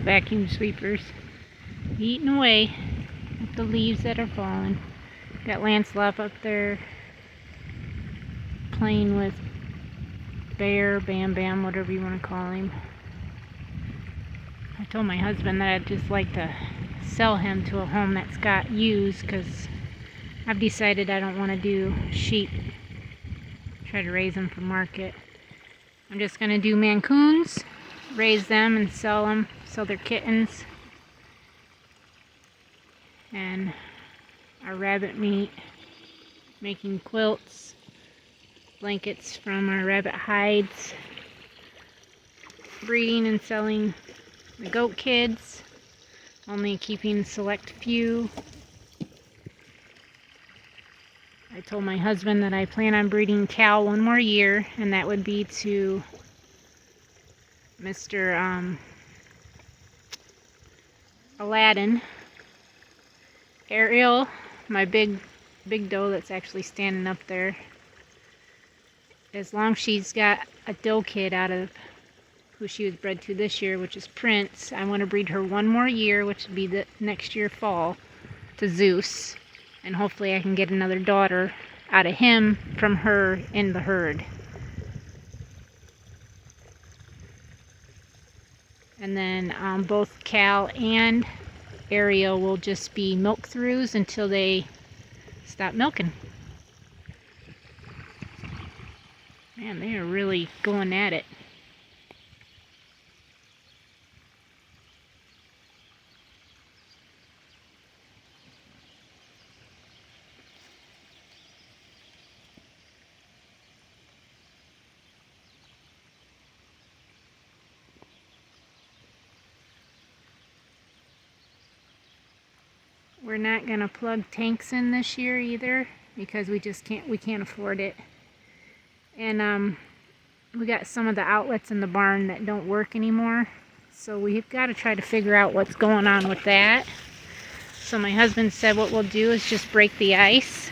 vacuum sweepers eating away at the leaves that are falling. Got Lancelot up there playing with Bear, Bam Bam, whatever you want to call him. I told my husband that I'd just like to sell him to a home that's got ewes, because I've decided I don't want to do sheep, try to raise them for market. I'm just going to do Mancoons, raise them and sell them, sell their kittens, and our rabbit meat, making quilts, blankets from our rabbit hides, breeding and selling the goat kids, only keeping select few. I told my husband that I plan on breeding Cal one more year, and that would be to Mr. Aladdin. Ariel, my big doe that's actually standing up there, as long as she's got a doe kid out of who she was bred to this year, which is Prince, I want to breed her one more year, which would be the next year fall, to Zeus, and hopefully I can get another daughter out of him from her in the herd. And then both Cal and Ariel will just be milk throughs until they stop milking. Man, they are really going at it. We're not going to plug tanks in this year either, because we can't afford it. And we got some of the outlets in the barn that don't work anymore, so we've got to try to figure out what's going on with that. So my husband said what we'll do is just break the ice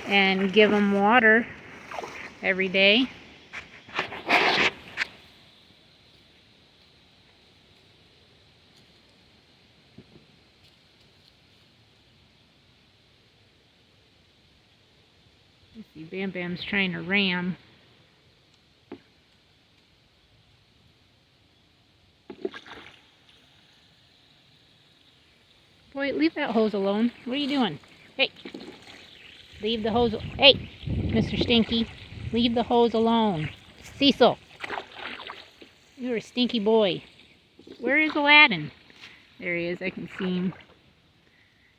and give them water every day. Let's see, Bam Bam's trying to ram. Boy, leave that hose alone. What are you doing? Hey, leave the hose. Hey, Mr. Stinky, leave the hose alone. Cecil, you're a stinky boy. Where is Aladdin? There he is. I can see him.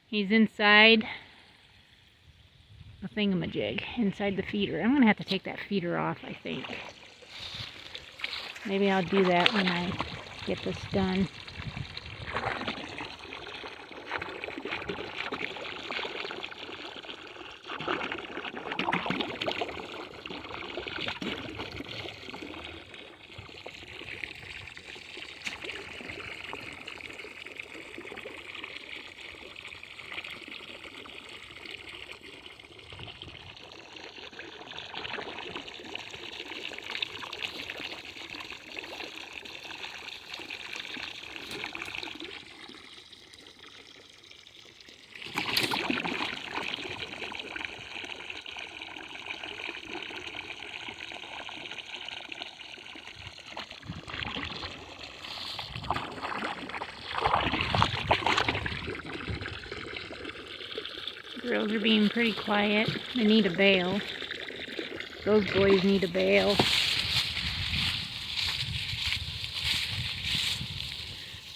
He's inside the thingamajig, inside the feeder. I'm going to have to take that feeder off, I think. Maybe I'll do that when I get this done. Girls are being pretty quiet. They need a bail. Those boys need a bail.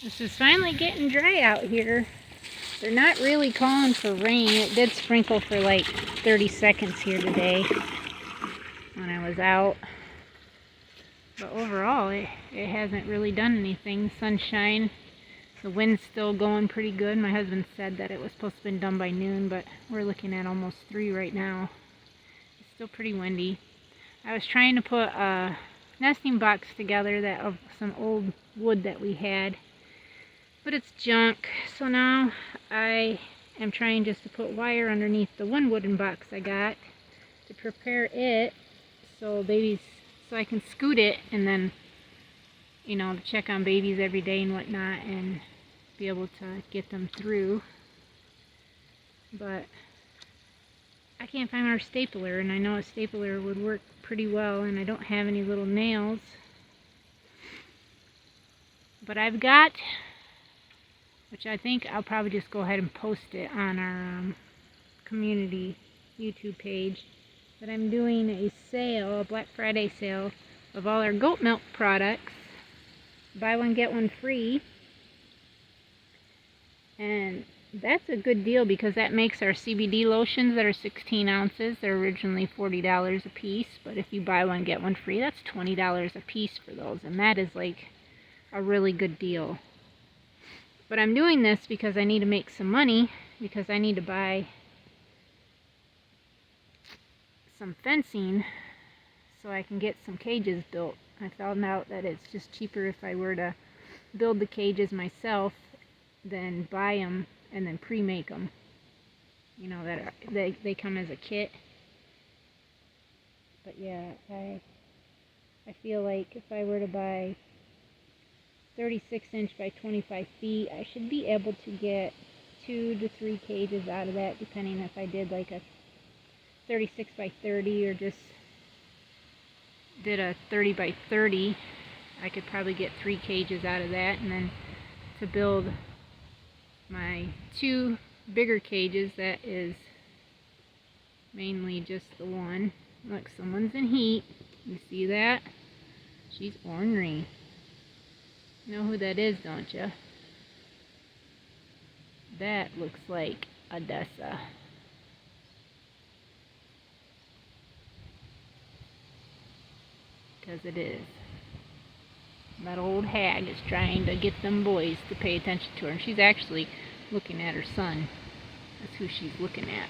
This is finally getting dry out here. They're not really calling for rain. It did sprinkle for like 30 seconds here today when I was out. But overall, it hasn't really done anything. Sunshine. The wind's still going pretty good. My husband said that it was supposed to have been done by noon, but we're looking at almost 3 right now. It's still pretty windy. I was trying to put a nesting box together of some old wood that we had, but it's junk. So now I am trying just to put wire underneath the one wooden box I got to prepare it so I can scoot it and then you know, to check on babies every day and whatnot and be able to get them through. But I can't find our stapler, and I know a stapler would work pretty well, and I don't have any little nails. But I've got, which I think I'll probably just go ahead and post it on our community YouTube page, that I'm doing a sale, a Black Friday sale, of all our goat milk products. Buy one, get one free. And that's a good deal because that makes our CBD lotions that are 16 ounces. They're originally $40 a piece, but if you buy one, get one free, that's $20 a piece for those. And that is like a really good deal. But I'm doing this because I need to make some money, because I need to buy some fencing so I can get some cages built. I found out that it's just cheaper if I were to build the cages myself than buy them and then pre-make them. You know, that they come as a kit. But yeah, I feel like if I were to buy 36-inch by 25 feet, I should be able to get 2 to 3 cages out of that, depending if I did like a 36 by 30 or just did a 30 by 30. I could probably get 3 cages out of that, and then to build my 2 bigger cages, that is mainly just the one. Look, someone's in heat. You see that? She's ornery. You know who that is, don't you? That looks like Odessa. Because it is. That old hag is trying to get them boys to pay attention to her. And she's actually looking at her son. That's who she's looking at.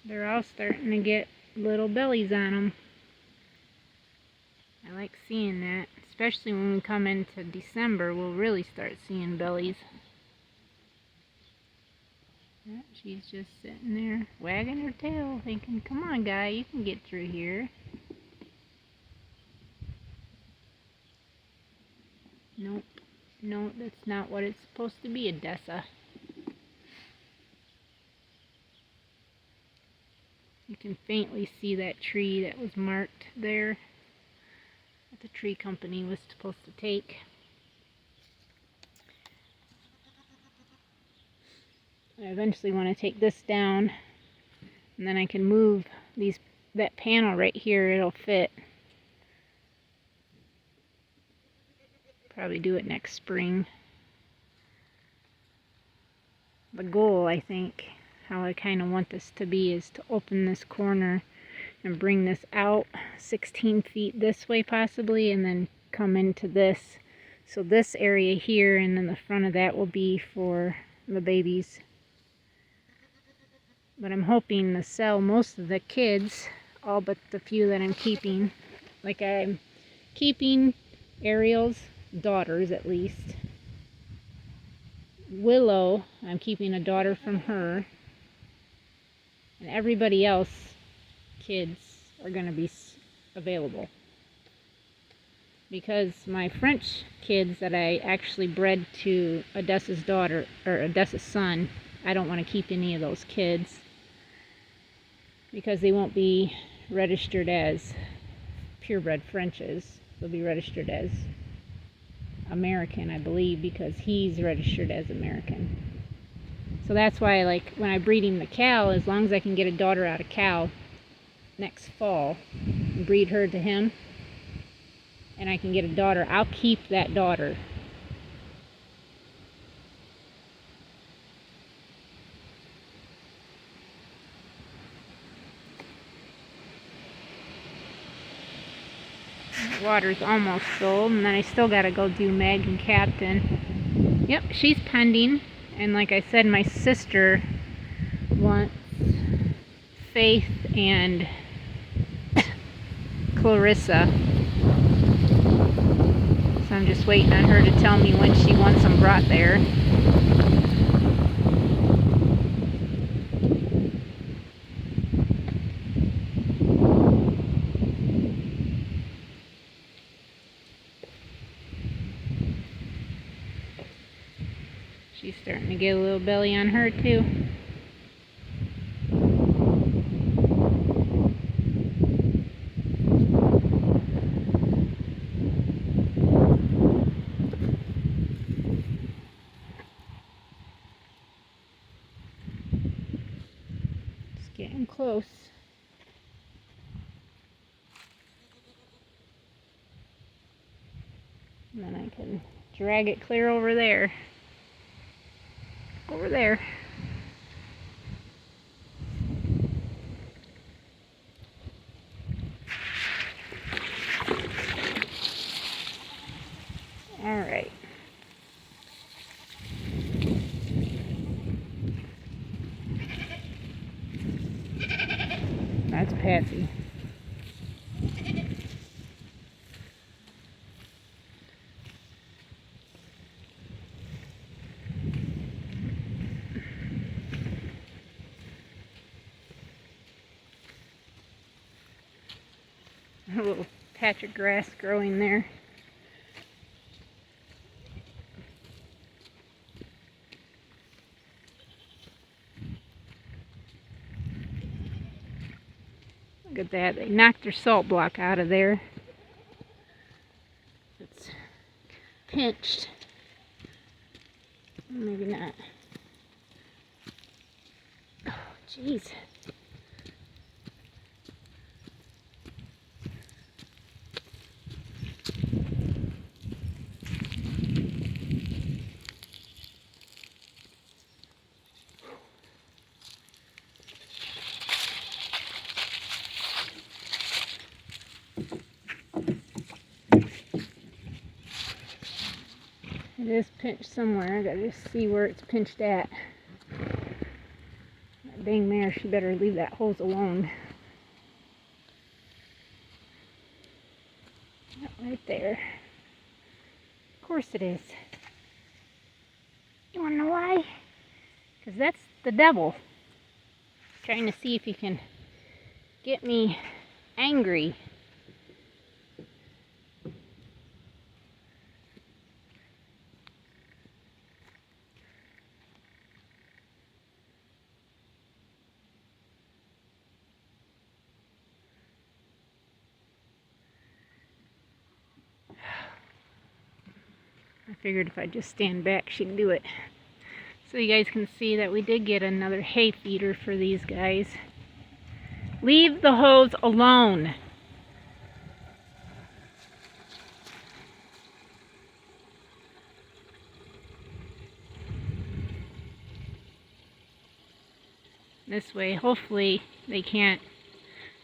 They're all starting to get little bellies on them. I like seeing that, especially when we come into December. We'll really start seeing bellies. Yeah, she's just sitting there wagging her tail, thinking, come on guy, you can get through here. Nope, no, that's not what it's supposed to be, Odessa. You can faintly see that tree that was marked there that the tree company was supposed to take. I eventually want to take this down, and then I can move that panel right here. It'll fit. Probably do it next spring. The goal, I think, how I kind of want this to be, is to open this corner and bring this out 16 feet this way possibly, and then come into this. So this area here and then the front of that will be for the babies. But I'm hoping to sell most of the kids, all but the few that I'm keeping. Like I'm keeping Ariel's daughters at least. Willow, I'm keeping a daughter from her. And everybody else, kids, are going to be available. Because my French kids that I actually bred to Odessa's daughter, or Odessa's son, I don't want to keep any of those kids. Because they won't be registered as purebred Frenches. They'll be registered as American, I believe, because he's registered as American. So that's why, like, when I breed him the cow, as long as I can get a daughter out of cow next fall and breed her to him, and I can get a daughter, I'll keep that daughter. Water's almost full, and then I still gotta go do Meg and Captain. Yep, she's pending. And like I said, my sister wants Faith and Clarissa. So I'm just waiting on her to tell me when she wants them brought there. She's starting to get a little belly on her too. It's getting close. And then I can drag it clear over there. Over there. All right. That's Patsy. A little patch of grass growing there. Look at that. They knocked their salt block out of there. It's pinched. Maybe not. Oh, jeez. It is pinched somewhere. I gotta just see where it's pinched at. That dang mare, she better leave that hose alone. Right there. Of course it is. You wanna know why? Because that's the devil. Trying to see if he can get me angry. I figured if I just stand back, she'd do it. So you guys can see that we did get another hay feeder for these guys. Leave the hose alone. This way, hopefully they can't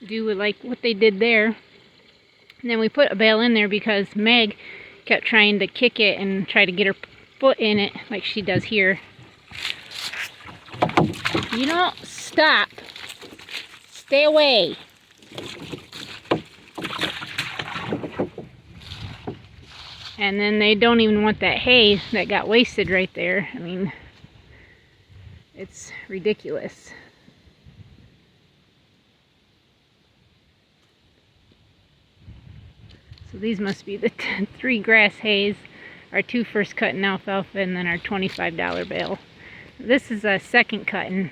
do like what they did there. And then we put a bale in there because Meg kept trying to kick it and try to get her foot in it like she does here. You don't stop. Stay away. And then they don't even want that hay that got wasted right there. I mean, it's ridiculous. So these must be the 3 grass hays, our 2 first cutting alfalfa, and then our $25 bale. This is a second cutting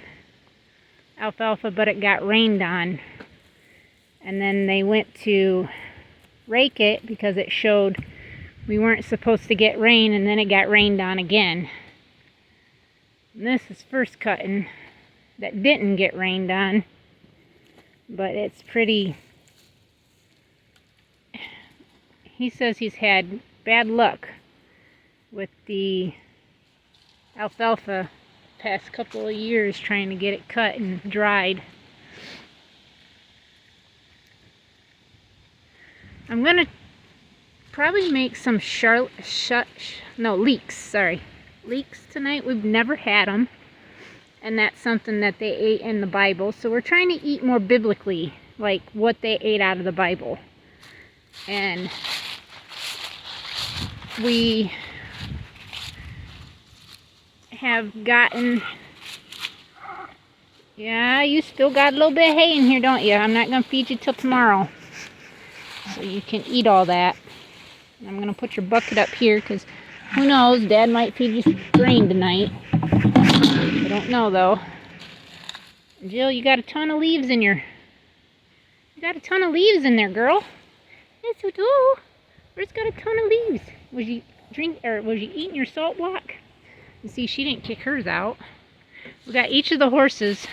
alfalfa, but it got rained on. And then they went to rake it because it showed we weren't supposed to get rain, and then it got rained on again. And this is first cutting that didn't get rained on, but it's pretty... He says he's had bad luck with the alfalfa past couple of years trying to get it cut and dried. I'm gonna probably make some leeks tonight. We've never had them, and that's something that they ate in the Bible. So we're trying to eat more biblically, like what they ate out of the Bible. And we have gotten, yeah, you still got a little bit of hay in here, don't you? I'm not going to feed you till tomorrow, so you can eat all that. I'm going to put your bucket up here because who knows, Dad might feed you some grain tonight. I don't know though. Jill, you got a ton of leaves in your, you got a ton of leaves in there, girl. Yes, you do. Where's got a ton of leaves? Was you eating your salt block? You see, she didn't kick hers out. We got each of the horses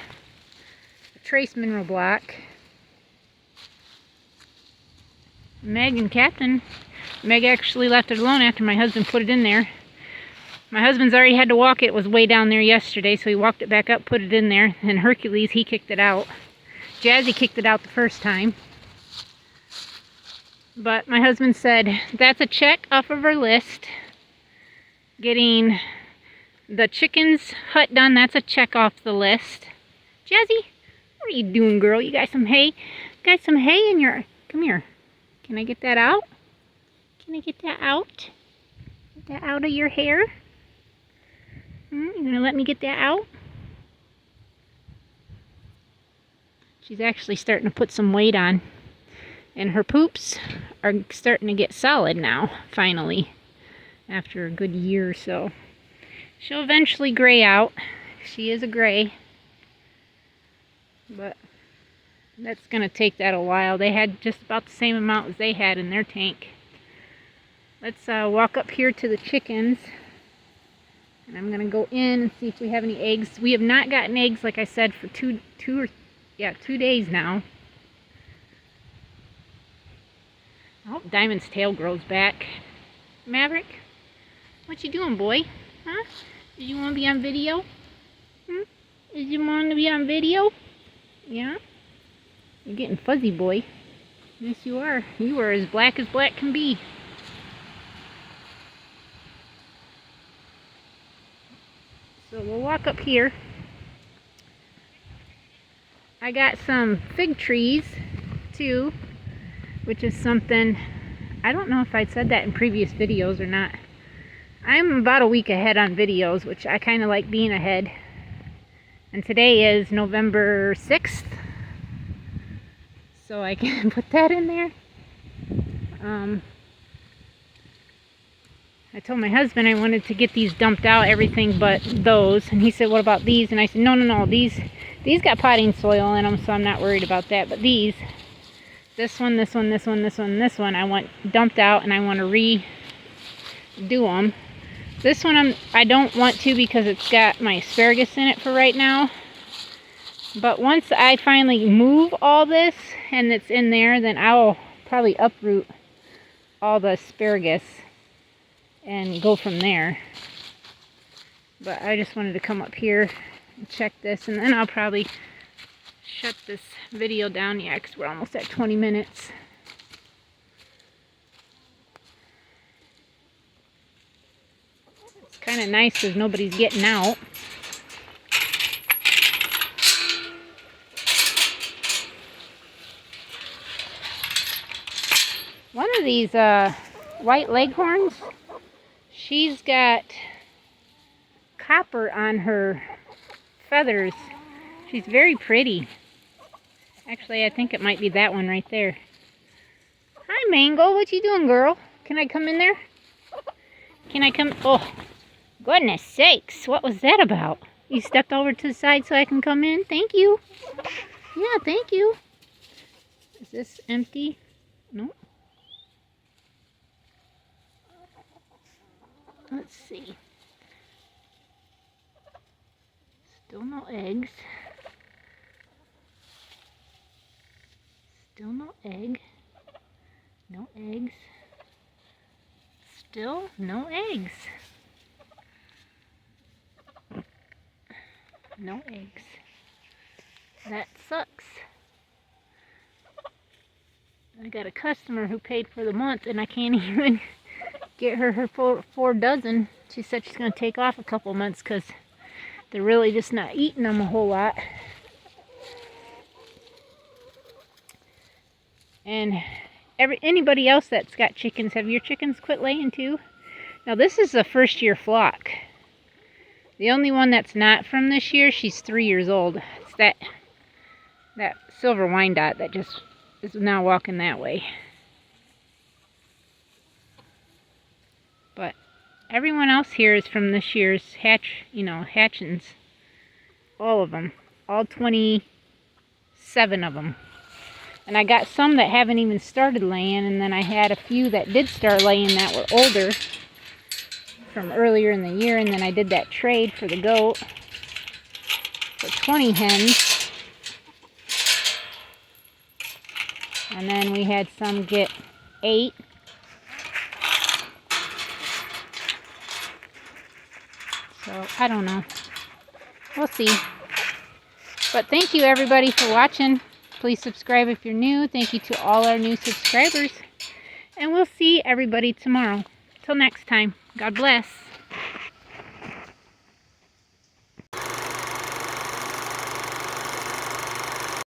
a trace mineral block. Meg and Captain. Meg actually left it alone after my husband put it in there. My husband's already had to walk it. It was way down there yesterday, so he walked it back up, put it in there. And Hercules, he kicked it out. Jazzy kicked it out the first time. But my husband said, that's a check off of our list. Getting the chicken's hut done, that's a check off the list. Jazzy, what are you doing, girl? You got some hay? Got some hay in your... Come here. Can I get that out? Can I get that out? Get that out of your hair? You gonna let me get that out? She's actually starting to put some weight on. And her poops are starting to get solid now, finally. After a good year or so. She'll eventually gray out. She is a gray. But that's going to take that a while. They had just about the same amount as they had in their tank. Let's walk up here to the chickens. And I'm going to go in and see if we have any eggs. We have not gotten eggs, like I said, for 2 days now. I hope Diamond's tail grows back. Maverick, what you doing, boy? Huh? Did you want to be on video? Did you want to be on video? Yeah? You're getting fuzzy, boy. Yes, you are. You are as black can be. So we'll walk up here. I got some fig trees, too, which is something, I don't know if I said that in previous videos or not. I'm about a week ahead on videos, which I kind of like being ahead. And today is November 6th. So I can put that in there. I told my husband I wanted to get these dumped out, everything but those. And he said, what about these? And I said, no. These got potting soil in them, so I'm not worried about that. But these, this one, this one, I want dumped out, and I want to redo them. This one I don't want to because it's got my asparagus in it for right now. But once I finally move all this and it's in there, then I'll probably uproot all the asparagus and go from there. But I just wanted to come up here and check this, and then I'll probably shut this video down, yeah, because we're almost at 20 minutes. It's kind of nice because nobody's getting out. One of these white leghorns, she's got copper on her feathers. She's very pretty. Actually, I think it might be that one right there. Hi, Mango. What you doing, girl? Can I come in there? Can I come? Oh, goodness sakes. What was that about? You stepped over to the side so I can come in? Thank you. Yeah, thank you. Is this empty? No. Let's see. Still no eggs. Still no egg. No eggs. Still no eggs. No eggs. That sucks. I got a customer who paid for the month and I can't even get her four dozen. She said she's going to take off a couple months because they're really just not eating them a whole lot. And anybody else that's got chickens, have your chickens quit laying too? Now this is a first year flock. The only one that's not from this year, she's 3 years old. It's that silver Wyandotte that just is now walking that way. But everyone else here is from this year's hatchings. All of them. All 27 of them. And I got some that haven't even started laying, and then I had a few that did start laying that were older from earlier in the year, and then I did that trade for the goat for 20 hens. And then we had some get 8. So, I don't know. We'll see. But thank you everybody for watching. Please subscribe if you're new. Thank you to all our new subscribers. And we'll see everybody tomorrow. Till next time. God bless.